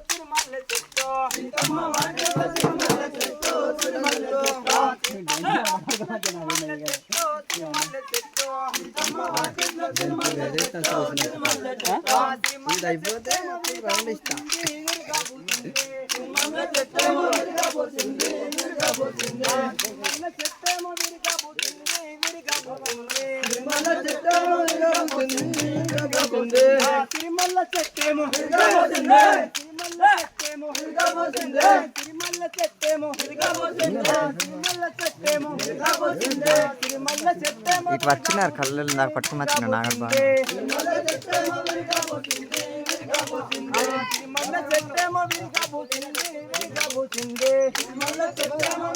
తిరుమల చెట్టు సీతమ్మ వాకిట్లో తిరుమల చెట్టు తిరుమల చెట్టు తిరుమల చెట్టు సీతమ్మ వాకిట్లో తిరుమల చెట్టు తిరుమల చెట్టు ఇది అయిపోతే రౌండ్ ఇస్తా తిరుమల చెట్టేమో విరగబోతుంది విరగబోతుంది తిరుమల చెట్టేమో విరగబోతుంది విరగబోతుంది తిరుమల చెట్టేమో విరగబోతుంది విరగబోతుంది తిరుమల చెట్టేమో విరగబోతుంది తిరుమల చెట్టేమో విరగబోతుంది తిరుమల చెట్టేమో విరగబోతుంది తిరుమల చెట్టేమో విరగబోతుంది తిరుమల చెట్టేమో ఇటు వచ్చినారు కళ్ళు నాకు పట్టుకుని వచ్చిన నాగర్ బాగా తిరుమల చెట్టేమో విరగబోతుంది విరగబోతుంది తిరుమల చెట్టేమో విరగబోతుంది విరగబోతుంది తిరుమల చెట్టేమో